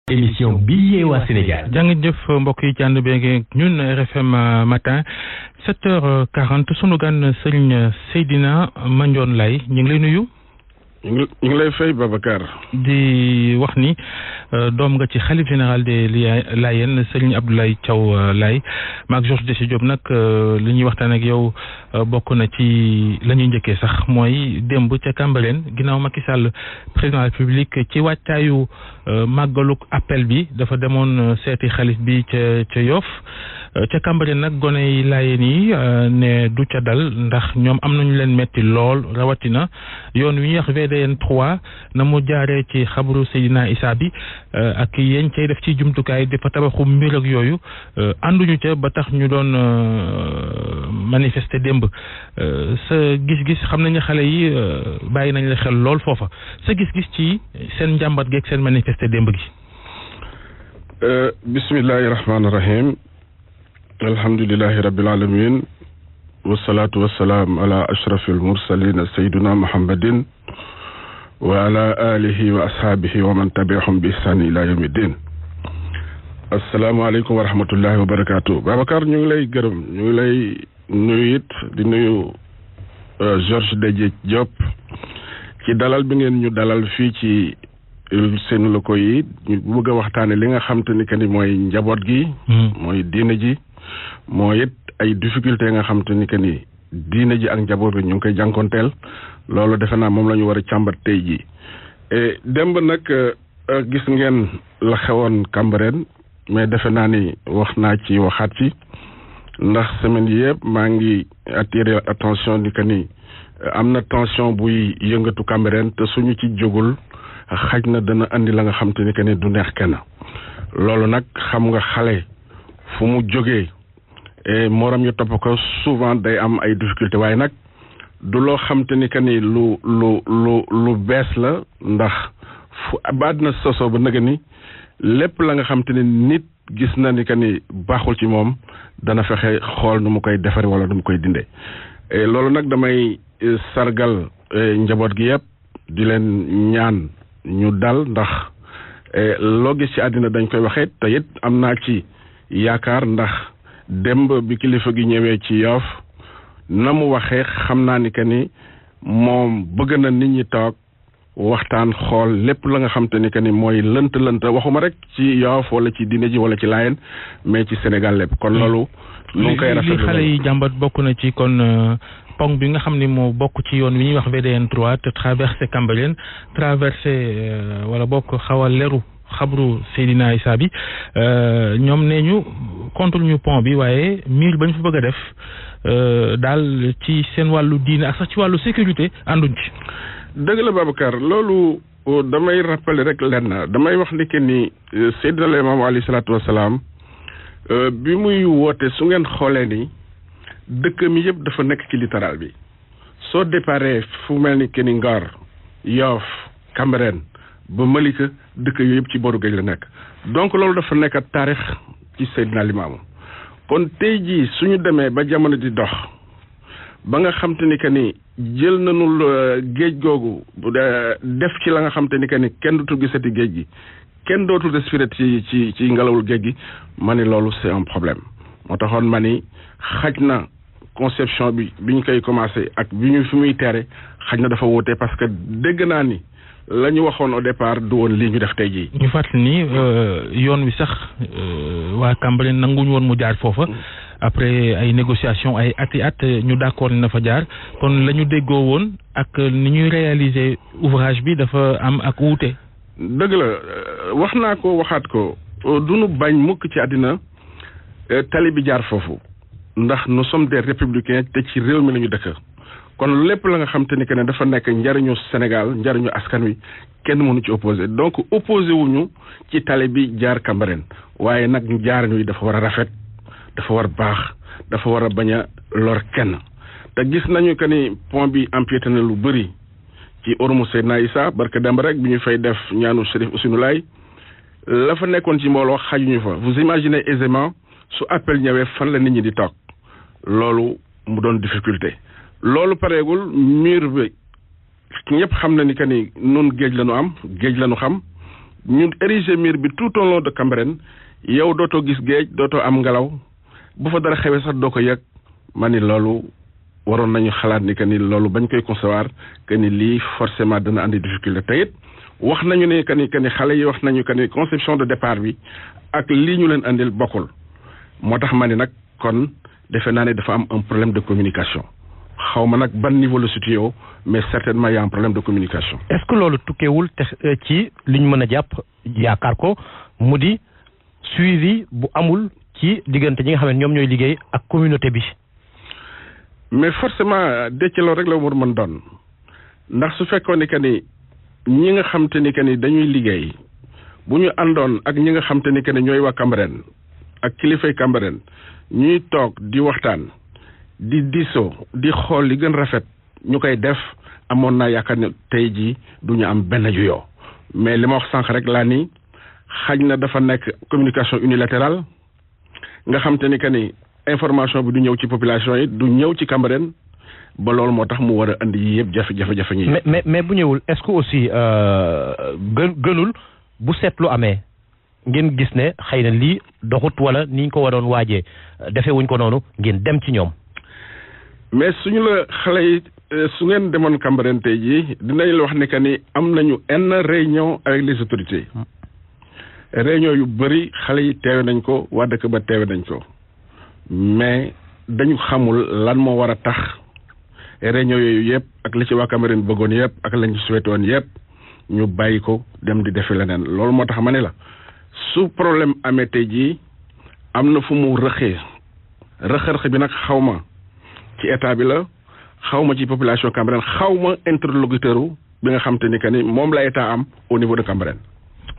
émission bi yeewaa Sénégal. jàngit jëf mbokk yi ci ànd beeg ñun RFM matin 7h40 sunu gan Serigne Seydina Mandione Laye ñu ngi lay nuyu. ñu ngi lay fay Babacar. di wax ni doom nga ci xalif général des Layènes Serigne Abdoulaye Thiaw Laye maak Georges Désiré Diop nag li ñuy waxtaan ak yow bokk na ci la ñuy njëkkee sax mooy démb ca Cambérène ginnaaw Macky Sall président de la République ci wàccaayu màggaluk appel bi dafa demoon seeti xalif bi ca Yoff ca Cambérène nag gone yi Layène yi ne du ca dal ndax ñoom am nañu leen metti lool rawatina yoon wi ñuy wax VDN 3 na mu jaaree ci xabru Seydina Issa bi ak yéen cay def ci jumtukaay dafa tabaxu mbir ak yooyu ànduñu ca ba tax ñu doon manifester démb sa gis-gis xam nañu xale yi bàyyi nañ la xel lool foofa sa gis-gis ci seen njàmbat geeg seen manifester démb gi. bismillahi rahmaani rahim alhamdulillahi rabbil alamin wasalaatu wasalaam ala ashrafil mursalin sayyidina muhammadin wa ala alihi wa ashaabihi wa man tabi'ahum bi ihsaan ila yawmi din. asalaamaaleykum wa rahmatullahi wa barakaatu. Babacar ñu ngi lay gërëm ñu ngi lay nuyu it di nuyu Georges Désiré Diop ci dalal bi ngeen ñu dalal fii ci seen locaux yi ñu bëgg a waxtaane li nga xam te ni que ni mooy njaboot gi. mooy diine ji mooy it ay difficulté nga xam te ni que ni diine ji ak njaboot gi ñu ngi koy jànkonteel loolu defe naa moom la ñu war a càmbat tey jii. démb nag gis ngeen la xewoon Cambérène mais defe naa ni wax naa ci waxaat ci ndax semaine yi yëpp maa ngi attirer attention ni que ni am na tension buy yëngatu Cambérène te suñu ci jógul xaj na dana andi la nga xam te ni que ni du neex kenn loolu nag xam nga xale fu mu jógee morom yu topp ko souvent day am ay difficulté waaye nag du loo xam te ni que ni lu bees la ndax fu baat na soso ba nëga ni lépp la nga xam te ni nit gis na ni que ni baaxul ci moom dana fexe xool nu mu koy defari wala nu mu koy dindee loolu nag damay sargal njaboot gi yëpp di leen ñaan ñu dal ndax loo gis ci àddina dañ koy waxee te it am naa ci yaakaar ndax démb bi kilifa gi ñëwee ci Yoff na mu waxee xam naa ni que ni moom bëgg na nit ñi toog waxtaan xool lépp la nga xam te ni que ni mooy lënt waxuma rek ci Yoff wala ci diine ji wala ci Layène mais ci Sénégal lépp kon loolu. lu ngi koy rafetlu li xale yi jàmbat bokk na ci kon pont bi nga xam ni moo bokk ci yoon wi ñuy wax VDN 3 te traversé Cambérène traversé wala bokk xaw a leru xabru Seydina Issa bi ñoom nee ñu contre ñu pont bi waaye mur ba ñu fa bëgg a def daal ci seen wàllu diine ak sax ci wàllu sécurité ànduñ ci. dëgg la Babacar loolu damay rappeler rek lenn damay wax ni que ni Seydina Limaamu alayhi salaatu wasalaam bi muy woote su ngeen xoolee ni dëkk mi yëpp dafa nekk ci littoral bi soo déparé fu mel ni que ni Ngor Yoff Cambérène ba Malika dëkk yooyu yëpp ci boru géej la nekk donc loolu dafa nekk taarix ci Seydina Limaamu kon tey jii suñu demee ba jamono di dox ba nga xam te ni que ni jël nañu géej googu def ci la nga xam te ni que ni kenn dootul gisati géej gi kenn dootul respirer ci ngelawul géej gi ma ni loolu c'est un problème moo taxoon ma ni xaj na conception bi ñu koy commencé ak bi ñu fi muy teere xaj na dafa wóote parce que dégg naa ni la ñu waxoon au départ du woon lii ñu def tey jii. ñu fàttali ni yoon wi sax waa Cambérène nanguñu woon mu jaar foofa après ay négociations ay ati at ñu d'accord ni na fa jaar kon la ñu déggoo woon ak ni ñuy réaliser ouvrage bi dafa am ak wuute. dëgg la wax naa ko waxaat ko du nu bañ mukk ci àddina tali bi jaar foofu ndax nous sommes des républicains te ci réew mi la ñu dëkk kon lépp la nga xam te ni que ne dafa nekk njariñu Sénégal njariñu askan wi kenn mënu ci opposé donc opposé wuñu ci tali bi jaar Cambérène waaye nag jaarin wi dafa war a rafet dafa war baax dafa war a bañ a lor kenn te gis nañu que ni pont bi empiété na lu bëri ci ormu Seydina Issa barke demb rek bi ñu fay def ñaanu Chérif Ousseynou Laye la fa nekkoon ci mbooloo xajuñu fa vous imaginez aisément su appel ñëwee fan la nit ñi di toog loolu mu doon difficulté loolu pareegul mur bi ñëpp xam na ni que ni nun géej la ñu am géej la ñu xam ñu ériger mur bi tout au long de Cambérène yow dootoo gis géej dootoo am ngelaw bu fa dara xewee sax doo ko yëg ma ni loolu waroon nañu xalaat ni que ni loolu bañ koy concevoir que ni lii forcément dana andi difficulté te it wax nañu ne que ni xale yi wax nañu que ni conception de départ bi ak lii ñu leen andil bokkul moo tax ma ni nag kon defe naa ne dafa am un problème de communication xaw ma nag ban niveau la situé mais certainement y a un problème de communication. est-ce que loolu tukkeewul te ci li ñu mën a jàpp yaakaar ko mu di suivi bu amul ci diggante ñi nga xam ne ñoom ñooy liggéey ak communauté bi. mais forcément dëcc loolu rek la war mën doon ndax su fekkoon ni que ni ñi nga xam te ni que ni dañuy liggéey bu ñu àndoon ak ñi nga xam te ni que ni ñooy waa Cambérène ak kilifay Cambérène ñuy toog di waxtaan di diisoo di xool li gën rafet ñu koy def amoon naa yaakaar ne tey jii du ñu am benn juyoo mais li ma wax sànq rek laa ni xaj na dafa nekk communication unilatérale nga xam te ni que ni information bi du ñëw ci population yi du ñëw ci Cambérène ba loolu moo tax mu war a andi yii yëpp jafe-jafe ñi. mais bu ñëwul est-ce que aussi gënul bu seetlu amee ngeen gis ne xëy na lii doxut wala ni ñu ko waroon waajee defee wuñ ko noonu ngeen dem ci ñoom. mais suñu la xale yi su ngeen demoon Cambérène tey jii dinañ la wax ne que ni am nañu une réunion avec les autorités réunion yu bëri xale yi teewe nañ ko waa dëkk ba teewe nañ ko mais dañu xamul lan moo war a tax réunion yooyu yëpp ak li ci waa Cambérène bëggoon yëpp ak lañ ci souhaité woon yëpp ñu bàyyi ko dem di defi leneen loolu moo tax ma ne la su problème amee tey jii am na fu mu rëq bi nag xaw ma ci état bi la xaw ma ci population Cambérène xaw ma interlocuteur bi nga xam te ni que ni moom la état am au niveau de Cambérène.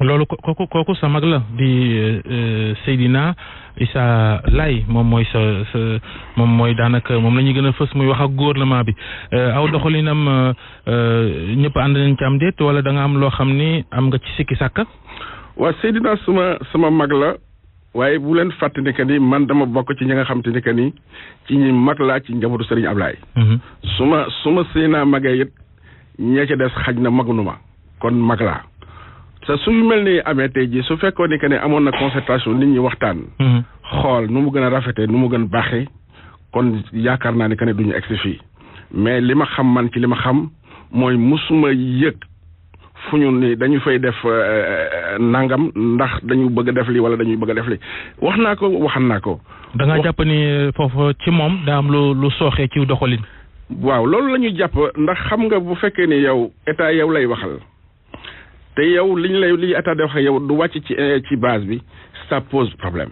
loolu kooku sa mag la di Seydina Issa Laye moom mooy moom mooy daanaka moom la ñuy gën a fës muy wax ak gouvernement bi aw doxalinam ñëpp ànd nañ ci am déet wala da nga am loo xam ni am nga ci sikki sàkka. waaw Seydina sama mag la waaye bu leen fàtte ni que ni man dama bokk ci ñi nga xam te ni que ni ci ñi mag laa ci njabootu Serigne Ablaye. su ma Seydina magee it ñee ca des xaj na magunu ma kon mag laa. te suñu mel ni amee tey jii su fekkoon ni que ne amoon na concertation nit ñi waxtaan. xool nu mu gën a rafetee nu mu gën baaxee kon yaakaar naa ni que ne duñu egsi fii mais li ma xam man ci li ma xam mooy musuma yëg fu ñu ni dañu fay def nangam ndax dañu bëgg a def li wala dañuy bëgg a def li wax naa ko waxan naa ko. da nga jàpp ni foofu ci moom daa am lu sooxee ci doxalin. waaw loolu la ñuy jàpp ndax xam nga bu fekkee ni yow état yow lay waxal. te yow li état de wax yow du wàcc ci base bi ça pose problème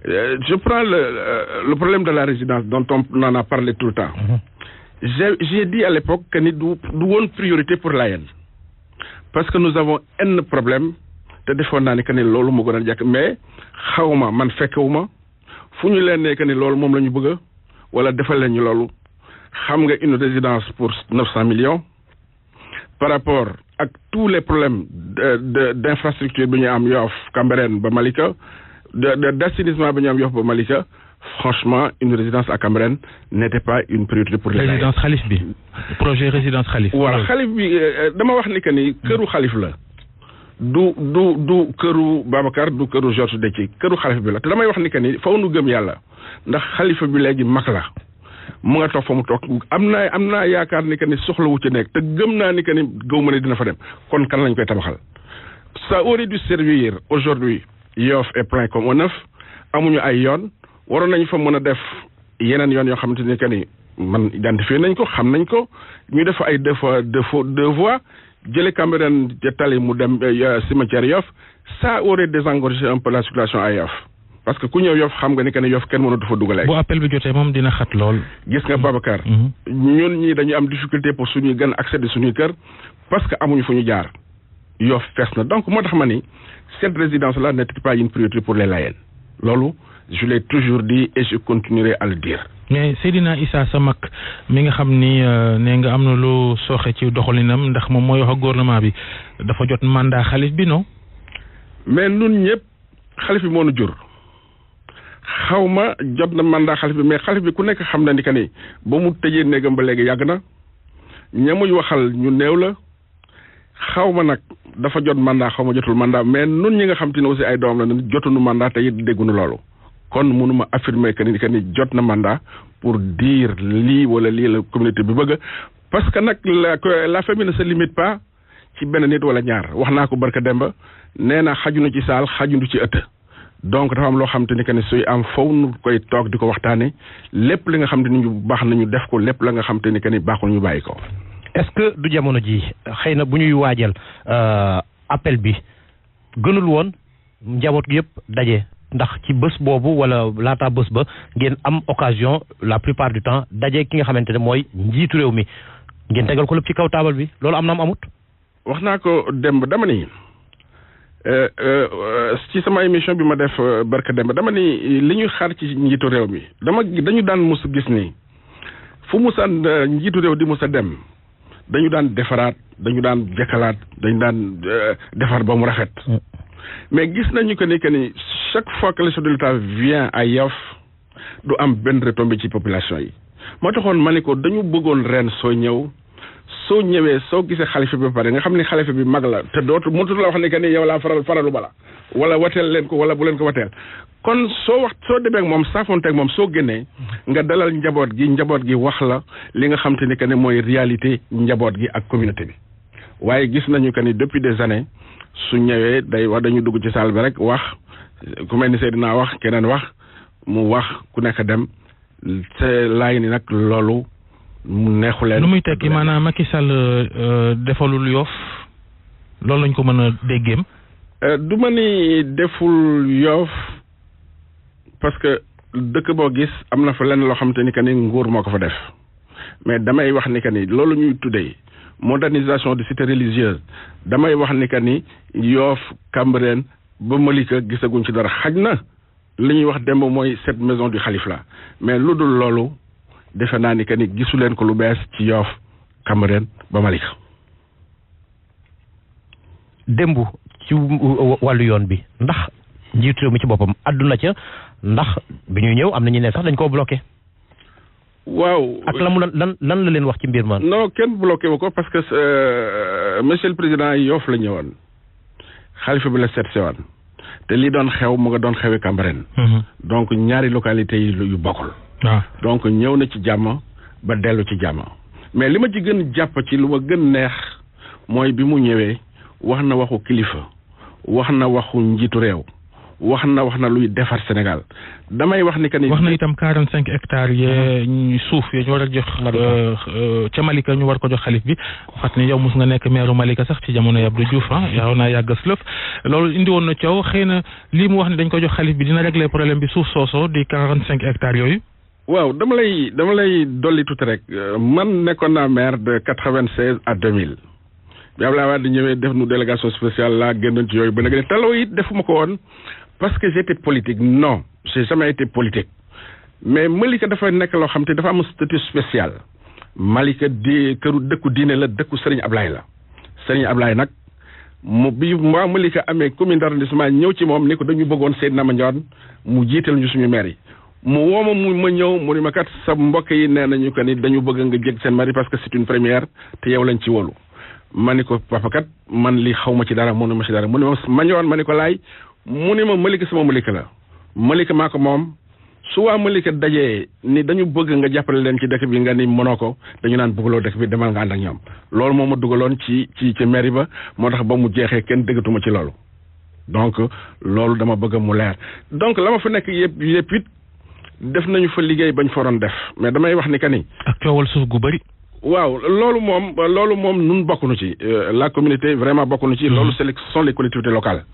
je prends le problème de la résidence dont on en a parlé tout le temps. J'ai dit à l'époque que ni du woon priorité pour Layène parce que nous avons un problème te defoon naa ni que ni loolu moo gën a jàkk mais xawma man fekkewuma fu ñu leen ne que ni loolu moom la ñu bëgg wala defal leen ñu loolu xam nga une résidence pour 900 millions par rapport ak tous les problèmes d'infrastructure bi ñu am Yoff Cambérène ba Malika d'assainissement bi ñu am Yoff ba Malika franchement une résidence à Cambérène n'était pas une priorité pour les résidence xalif bi projet résidence xalif. voilà xalif bi dama wax ni que ni këru xalif la du këru Babacar du këru Georges Déthié këru xalif bi la te damay wax ni que ni faw nu gëm yàlla ndax xalifa bi léegi mag la mu nga toog fa mu toog am naa yaakaar ni que ni soxlawu ci nekk te gëm naa ni que ni gëw ma ne dina fa dem kon kan lañ koy tabaxal ça aurait dû servir aujourd'hui Yoff est plein comme un œuf amuñu ay yoon waroon nañ fa mën a def yeneen yoon yoo xamante ni que ni man identifié nañ ko xam nañ ko ñu def ay deux voies jële Cambérène tali mu dem cimetière Yoff ça aurait désengorgé un peu la circulation à Yoff parce que ku ñëw Yoff xam nga ni que ne Yoff kenn mënatu fa dugalee. bu appel bi jotee moom dina xat lool. gis nga Babacar. ñun ñii dañu am difficulté pour suñuy gën accéder suñuy kër parce que amuñu fu ñu jaar Yoff fees na donc moo tax ma ni cette résidence là n'était pas une priorité pour les Layènes loolu je l'ai toujours dit et je continuerai à le dire. mais Seydina Issa sa mag mi nga xam ni ne nga am na lu sooxe ci doxalinam ndax moom mooy wax ak gouvernement bi dafa jot mandat xalif bi non. mais nun ñëpp xalif bi moo nu jur xawma jot na mandat xalif bi mais xalif bi ku nekk xam na ni que ni ba mu tëjee néegam ba léegi yàgg na ñamuy waxal ñu néew la xaw ma nag dafa jot mandat xaw ma jotul mandat mais nun ñi nga xam te ne aussi ay doom la ne jotuñu mandat te it dégguñu loolu kon mënuma affirmer que ni jot na mandat pour dire lii wala lii la communauté bi bëgg parce que nag la famille ne se limite pas ci benn nit wala ñaar wax naa ko barka Demba nee na xajunu ci saal xajunu ci ëtt donc dafa am loo xam te ni que ni suy am faw nu koy toog di ko waxtaane lépp li nga xam te ni baax nañu def ko lépp la nga xam te ni que ni baaxul ñu bàyyi ko. est-ce que du jamono ji xëy na bu ñuy waajal appel bi gënul woon njaboot gi yëpp daje ndax ci bés boobu wala laata bés ba ngeen am occasion la plupart du temps daje ki nga xamante ne mooy njiitu réew mi ngeen tegal ko lépp ci kaw taabal bi loolu am na am amut. wax naa ko Demba dama ni ci sama émission bi ma def barka Demba dama ni li ñuy xaar ci njiitu réew mi dañu daan mus gis ni fu musa njiitu réew di musa dem dañu daan defaraat dañu daan jekkalaat dañu daan defar ba mu rafet mais gis nañu que ni chaque fois que le chef de l'État vient à Yoff du am benn retombée ci population yi moo taxoon ma ni ko dañu bëggoon ren soo ñëwee soo gisee xalifa bi ba pare nga xam ni xalifa bi mag la te dootu mënut la wax ni que ni yow laa faralu bala wala wateel leen ko wala bu leen ko wateel kon soo demee ak moom saafonteeg moom soo génnee nga dalal njaboot gi wax la li nga xam te ni que ne mooy réalité njaboot gi ak communauté bi waaye gis nañu que ni depuis des années su ñëwee day wax dañu dugg ci salle bi rek wax ku mel ni Seydina wax keneen wax mu wax ku nekk dem te laay ni nag loolu mu neexu leen. lu muy tekki maanaam Macky Sall defalul Yoff loolu lañ ko mën a déggeem. du ma ni deful Yoff parce que dëkk boo gis am na fa lenn loo xamante ni que ni nguur moo ko fa def mais damay wax ni que ni loolu ñuy tuddee modernisation de cité religieuse damay wax ni que ni Yoff Cambérène ba Malika gisaguñ ci dara xaj na li ñuy wax démb mooy cette maison du xalif la mais lu dul loolu defe naa ni que ni gisu leen ko lu bees ci Yoff Cambérène ba Malika. démb ci wàllu yoon bi ndax njiitu réew mi ci boppam àdduna ca ndax bi ñuy ñëw am na ñu ne sax dañ koo bloqué. waaw ak lan la leen wax ci mbir ma. non kenn bloqué wu ko parce que monsieur le président Yoff la ñëwoon xalifa bi la seet sewoon te lii doon xew mu nga doon xewi Cambérène. donc ñaari localités yi yu bokkul. donc ñëw na ci jàmm ba dellu ci jàmm mais li ma ci gën jàpp ci lu ma gën neex mooy bi mu ñëwee wax na waxu kilifa wax na waxu njiitu réew wax na luy defar Sénégal damay wax ni que ni. wax na itam 45 hectares yee suuf yi ñu war a jox. ca Malika ñu war ko jox xalif bi fat ni yow mos nga nekk maire Malika sax ci jamono Abdou Diouf yow naa yàgg lëf loolu indi woon na coow xëy na lii mu wax ni dañ ko jox xalif bi dina régler problème bi suuf soosoo di 45 hectares yooyu. waaw dama lay dolli tuuti rek man nekkoon naa maire de 96 à 2000 bi Abdoulaye Wade ñëwee def nu délégation spéciale laa génnoon ci yooyu ba nag taloo it defuma ko woon parce que j'étais politique non j'ai jamais été politique mais Malika dafa nekk loo xam te dafa am statut spécial Malika di këru dëkku diine la dëkku Serigne Ablaye la Serigne Ablaye nag bi waa Malika amee commune d'arrondissement ñëw ci moom ni ko dañu bëggoon Seydina Mandione mu jiital ñu suñu maire yi mu wooma ma ñëw mu ni ma kat sa mbokk yi nee nañu que ni dañu bëgg nga jég seen mari parce que c'est une première te yow lañ ci wóolu ma ni ko papa kat man li xaw ma ci dara mënu ma ci dara mu ni ma Mandione ma ni ko laay mu ni ma Malika sama Malika la Malika maa ko moom su waa Malika dajee ni dañu bëgg nga jàppale leen ci dëkk bi nga ni mënoo ko dañu naan bëggloo dëkk bi demal nga ànd ak ñoom loolu moo ma dugaloon ci mairie ba moo tax ba mu jeexee kenn déggatuma ci loolu donc loolu dama bëgg mu leer donc la ma fa nekk yëpp it def nañu fa liggéey bañ fa waroon def mais damay wax ni que ni. ak coowal suuf gu bëri. waaw loolu moom nun bokkuñu ci la communauté vraiment bokkuñu ci. loolu ce sont les collectivités locales.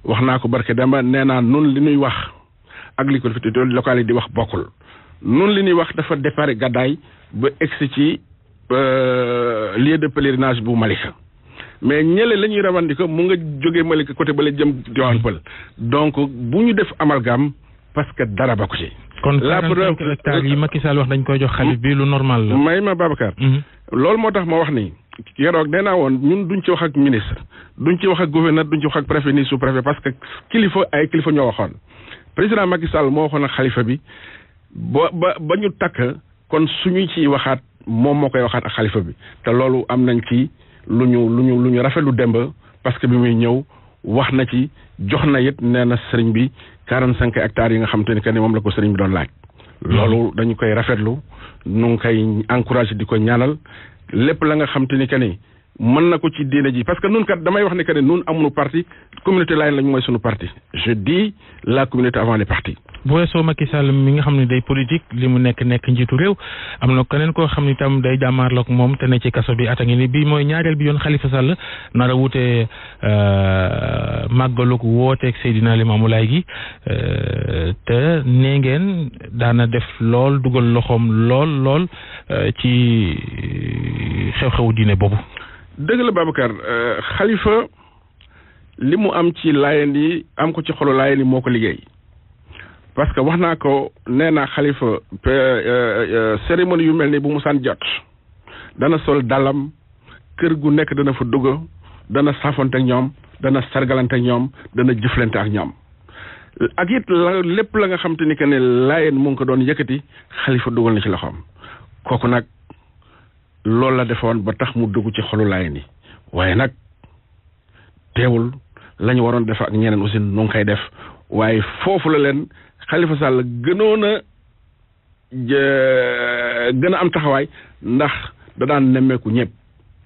wax naa ko barke Demba nee naa nun li ñuy wax ak li collectivités locales yi di wax bokkul nun li ñuy wax dafa départ gàddaay ba egsi ci lieu de pèlerinage bu Malika mais ñële la ñuy revendiquer mu nga jógee Malika côté bale jëm Tivaouane Peulh donc bu ñu def amalgame parce que dara bokku ci. kon 45 hectares yi Macky Sall wax dañ koy jox xalif bi lu normal la. may ma Babacar. loolu moo tax ma wax ni keroog nee naa woon ñun duñ ci wax ak ministre duñ ci wax ak gouverneur duñ ci wax ak préfet ni sous-préfet parce que kilifa ñoo waxoon président Macky Sall moo waxoon ak xalifa bi ba ñu takk kon suñu ciy waxaat moom moo koy waxaat ak xalifa bi te loolu am nañ ci lu ñu rafetlu démb parce que bi muy ñëw wax na ci jox na it nee na sëriñ bi 45 hectares yi nga xam te ni que ni moom la ko sëriñ bi doon laaj. loolu dañu koy rafetlu nu ngi koy encouragé di ko ñaanal lépp la nga xam te ni que ni mën na ko ci diine ji parce que nun kat damay wax ni que ne nun amuñu parti communauté Layène lañu mooy suñu parti je dis la communauté avant les partis. bu weesoo Macky Sall mi nga xam ne day politique li mu nekk njiitu réew am na keneen koo xam ne itam day jàmmaarloog moom te ne ci kaso bi ata ngi ni bii mooy ñaareel bi yoon Khalifa Sall nar a wute màggalug wooteeg Seydina Limamou Laye gi te nee ngeen daana def lool dugal loxoom lool ci xew-xewu diine boobu. dëgg la Babacar Khalifa li mu am ci Layène yi am ko ci xolu Layène yi moo ko liggéey parce que wax naa ko nee naa Khalifa cérémonie yu mel ni bu mu saan jot dana sol dalam kër gu nekk dana fa dugg dana saafonte ak ñoom dana sargalante ak ñoom dana jëflante ak ñoom ak it lépp la nga xam te ni que ne Layène mu ngi ko doon yëkkati Khalifa dugal na ci loxoom kooku nag loolu la defoon ba tax mu dugg ci xolu Layène yi waaye nag teewul la ñu waroon def ak ñeneen aussi nu ngi koy def waaye foofu la leen Khalifa Sall gënoon a gën a am taxawaay ndax da daan nemmeeku ñëpp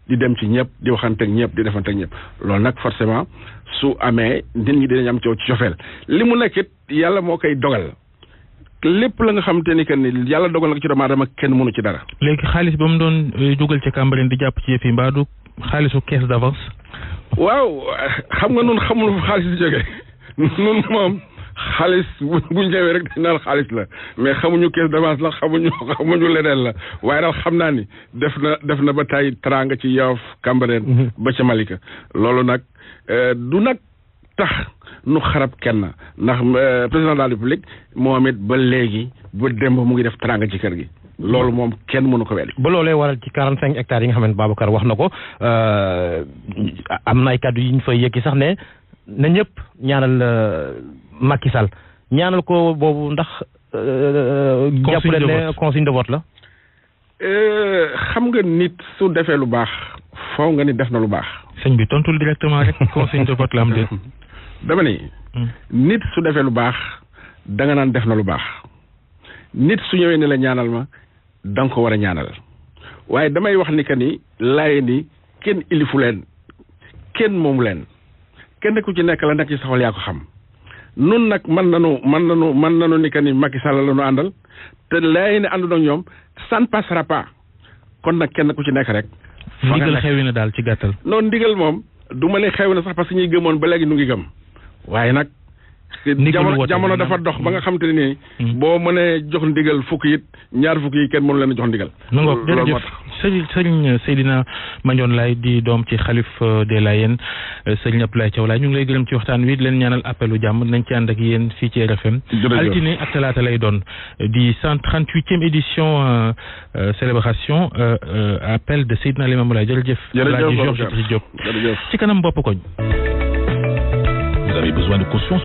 di dem ci ñëpp di waxanteeg ñëpp di defanteeg ñëpp loolu nag forcément su amee nit ñi dinañ am ci cofeel li mu nekk it yàlla moo koy dogal lépp la nga xamante ni que ni yàlla dogal na ko ci doomu aadama kenn mënu ci dara. léegi xaalis ba mu doon dugal ci Cambérène di jàpp ci yëf yi mbaa du xaalisu caisse d'avance. waaw xam nga nun xamul fa xaalis di jógee nun moom xaalis bu ñëwee rek dañ naan xaalis la mais xamuñu caisse d'avance la xamuñu leneen la waaye daal xam naa ni def na ba tay teraanga ci Yoff Cambérène ba ca Malika loolu nag du nag tax nu xarab kenn ndax président de la République moom it ba léegi ba démb mu ngi def teraanga ci kër gi loolu moom kenn mënu ko weddi. ba loolee waral ci 45 hectares yi nga xam ne Babacar wax na ko am na ay kàddu yi ñu fay yëkki sax ne na ñëpp ñaanal Macky Sall ñaanal ko boobu ndax. jàppale ne consigne de vote la. xam nga nit su defee lu baax foo nga ni def na lu baax. sëñ bi tontul directement rek consigne de vote la am de. dama ni nit su defee lu baax da nga naan def na lu baax nit su ñëwee ni la ñaanal ma da nga ko war a ñaanal waaye damay wax ni que ni Layène ni kenn ilifu leen kenn moomu leen kenn ku ci nekk la nekk ci saxol yaa ko xam nun nag mën nanu ni que ni Macky Sall la ñu àndal te Layène ni àndu ak ñoom ça ne passera pas kon nag kenn ku ci nekk rek. ndigal xewi na daal ci gàttal. non ndigal moom du ma ne xewi na sax parce que ñuy gëmoon ba léegi nu ngi gëm waaye nag. jamono dafa dox ba nga xam te ne nii. boo mënee jox ndigal fukk it ñaar fukk yi kenn mënu leen a jox ndigal. loolu jërëjëf sëriñ Seydina Mandione Laye di doom ci xalif des Layènes sëriñ Abdoulaye Thiaw Laye ñu ngi lay gërëm ci waxtaan wi di leen ñaanal appelu jàmm nañ ci ànd ak yéen fii ci RFM. altine ak talaata lay doon di 138e édition célébration appel de Seydina Limamou Laye jërëjëf. jërëjëf Georges Diop ci kanam bopp koñ. Vous avez besoin de caution